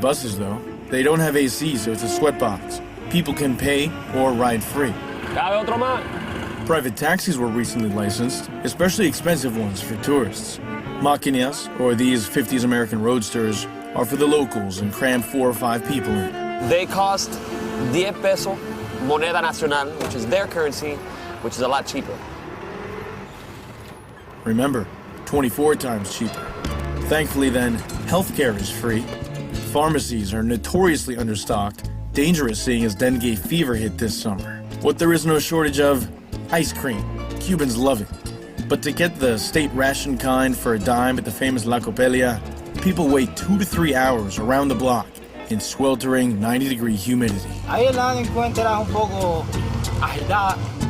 buses, though. They don't have AC, so it's a sweatbox. People can pay or ride free. Private taxis were recently licensed, especially expensive ones for tourists. Maquinas, or these 50s American roadsters, are for the locals and cram 4 or 5 people in. They cost 10 peso, moneda nacional, which is their currency, which is a lot cheaper. Remember, 24 times cheaper. Thankfully then, healthcare is free. Pharmacies are notoriously understocked, dangerous seeing as dengue fever hit this summer. What there is no shortage of? Ice cream. Cubans love it. But to get the state ration kind for a dime at the famous La Copelia, people wait 2 to 3 hours around the block in sweltering 90-degree humidity.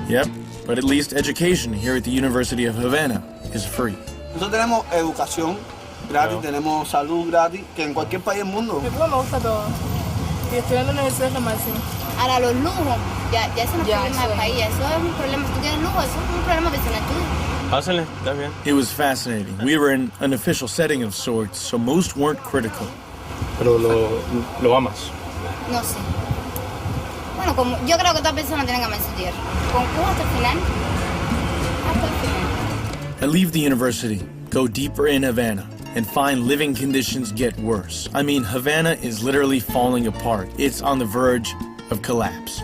Yep, but at least education here at the University of Havana is free. Nosotros tenemos educación gratis, tenemos salud gratis, que en cualquier país del mundo. Me gusta todo. Y estudiando en la universidad es lo máximo. Ahora los lujos, ya eso no es problema del país, eso es un problema. Si tú tienes lujo, eso es un problema personal tuyo. It was fascinating. We were in an official setting of sorts, so most weren't critical. Pero lo amas. No sé. Bueno, como yo creo que todas personas tienen que amar su tierra. Con Cuba hasta el final. Hasta el final. I leave the university, go deeper in Havana, and find living conditions get worse. I mean, Havana is literally falling apart. It's on the verge of collapse.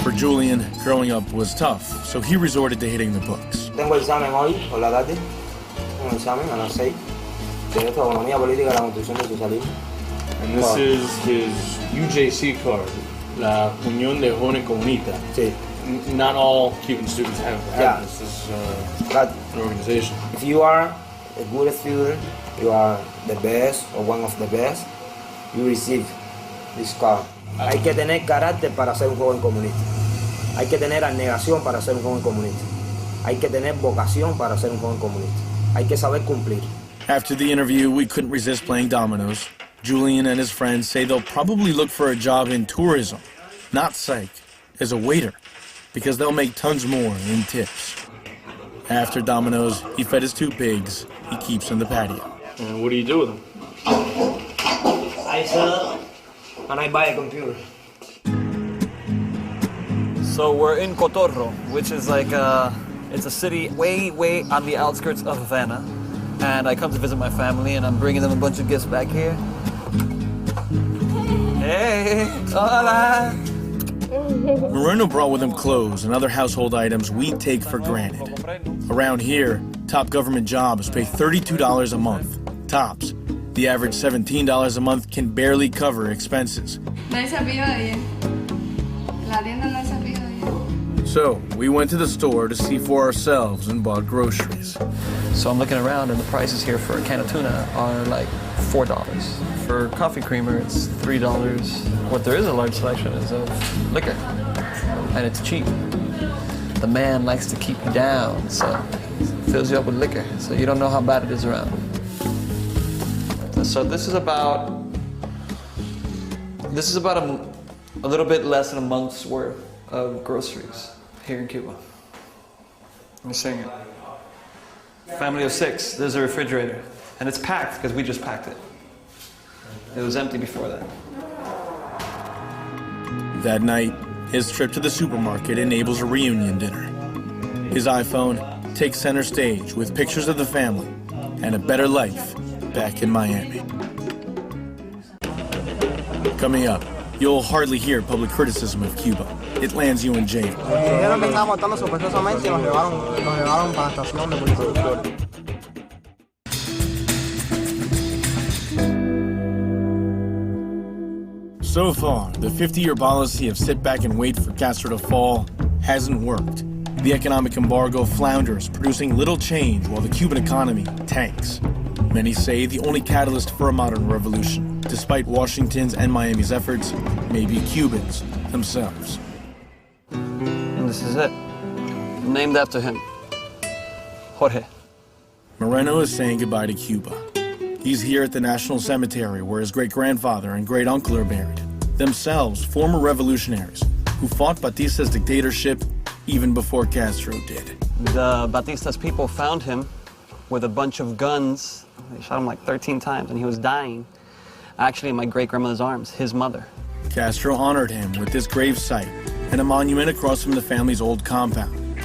For Julian, growing up was tough, so he resorted to hitting the books. Tengo examen hoy por la tarde, un examen a las 6 de economía política y la construcción del socialismo. And this is his UJC card, la Unión de Jóvenes Comunistas. Sí. Not all Cuban students have this. This is an organization. If you are a good student, you are the best or one of the best, you receive this card. Hay que tener carácter para ser un joven comunista. Hay que tener abnegación para ser un joven comunista. Hay que tener vocación para ser un joven comunista. Hay que saber cumplir. After the interview, we couldn't resist playing dominoes. Julian and his friends say they'll probably look for a job in tourism, not psych, as a waiter, because they'll make tons more in tips. After dominoes, he fed his 2 pigs he keeps in the patio. And what do you do with them? I sell and I buy a computer. So we're in Cotorro, which is like it's a city way on the outskirts of Havana. And I come to visit my family, and I'm bringing them a bunch of gifts back here. Hey, hola. Moreno brought with him clothes and other household items we take for granted. Around here, top government jobs pay $32 a month, tops. The average $17 a month can barely cover expenses. So, we went to the store to see for ourselves and bought groceries. So I'm looking around, and the prices here for a can of tuna are like $4. For coffee creamer, it's $3. What there is a large selection is of liquor, and it's cheap. The man likes to keep you down, so fills you up with liquor, so you don't know how bad it is around. So this is about a little bit less than a month's worth of groceries here in Cuba. You're seeing it. Family of 6, there's a refrigerator. And it's packed because we just packed it. It was empty before that. That night, his trip to the supermarket enables a reunion dinner. His iPhone takes center stage with pictures of the family and a better life back in Miami. Coming up, you'll hardly hear public criticism of Cuba. It lands you in jail. So far, the 50-year policy of sit back and wait for Castro to fall hasn't worked. The economic embargo flounders, producing little change while the Cuban economy tanks. Many say the only catalyst for a modern revolution, despite Washington's and Miami's efforts, may be Cubans themselves. And this is it. Named after him. Jorge. Moreno is saying goodbye to Cuba. He's here at the National Cemetery where his great-grandfather and great-uncle are buried. Themselves former revolutionaries who fought Batista's dictatorship even before Castro did. The Batista's people found him with a bunch of guns They shot him like 13 times, and he was dying, actually in my great-grandmother's arms, his mother. Castro honored him with this gravesite and a monument across from the family's old compound,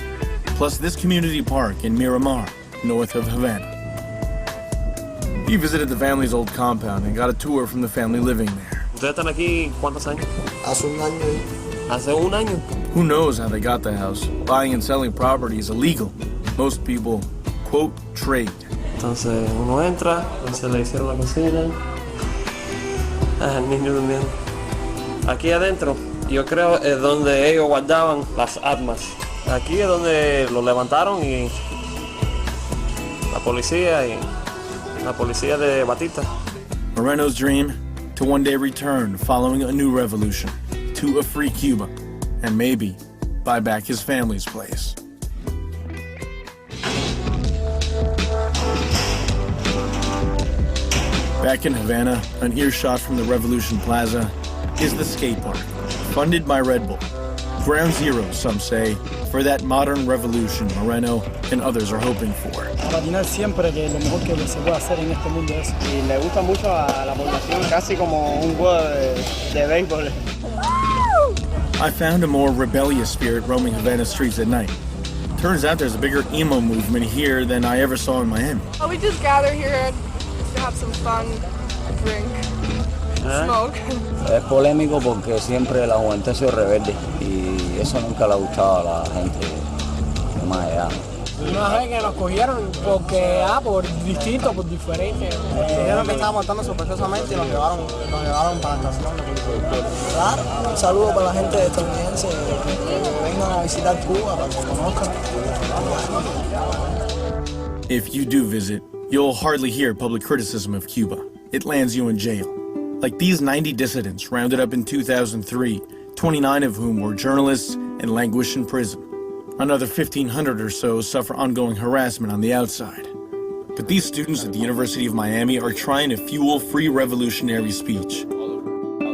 plus this community park in Miramar, north of Havana. He visited the family's old compound and got a tour from the family living there. ¿Ustedes están aquí cuántos años? Hace un año. Hace un año. Who knows how they got the house? Buying and selling property is illegal. Most people, quote, trade. Entonces uno entra, se le hicieron la cocina. El niño durmiendo. Aquí adentro, yo creo es donde ellos guardaban las armas. Aquí es donde lo levantaron y la policía de Batista. Moreno's dream, to one day return following a new revolution, to a free Cuba, and maybe buy back his family's place. Back in Havana, an earshot from the Revolution Plaza, is the skate park, funded by Red Bull. Ground zero, some say, for that modern revolution Moreno and others are hoping for. Patinar siempre que lo mejor que se puede hacer en este mundo es. Y le gusta mucho a la población, casi como un juego de béisbol. I found a more rebellious spirit roaming Havana streets at night. Turns out there's a bigger emo movement here than I ever saw in Miami. Oh, we just gather here to have some fun, drink, smoke. Es polémico porque siempre la juventud ha sido rebelde y eso nunca le ha gustado a la gente de más allá. Una vez que nos cogieron porque, por distinto, por diferente. Dijeron que estábamos actuando sospechosamente y nos llevaron para la estación de policía. Claro, un saludo para la gente estadounidense que vengan a visitar Cuba para que conozcan. If you do visit, you'll hardly hear public criticism of Cuba. It lands you in jail. Like these 90 dissidents rounded up in 2003, 29 of whom were journalists and languish in prison. Another 1,500 or so suffer ongoing harassment on the outside. But these students at the University of Miami are trying to fuel free revolutionary speech.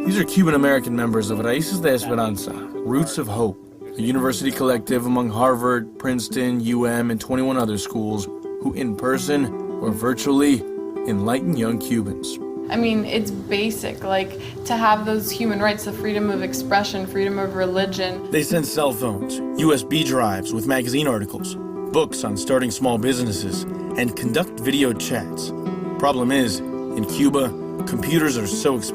These are Cuban-American members of Raíces de Esperanza, Roots of Hope, a university collective among Harvard, Princeton, UM, and 21 other schools who in person or virtually enlighten young Cubans. I mean, it's basic, like to have those human rights, the freedom of expression, freedom of religion. They send cell phones, USB drives with magazine articles, books on starting small businesses, and conduct video chats. Problem is, in Cuba, computers are so expensive.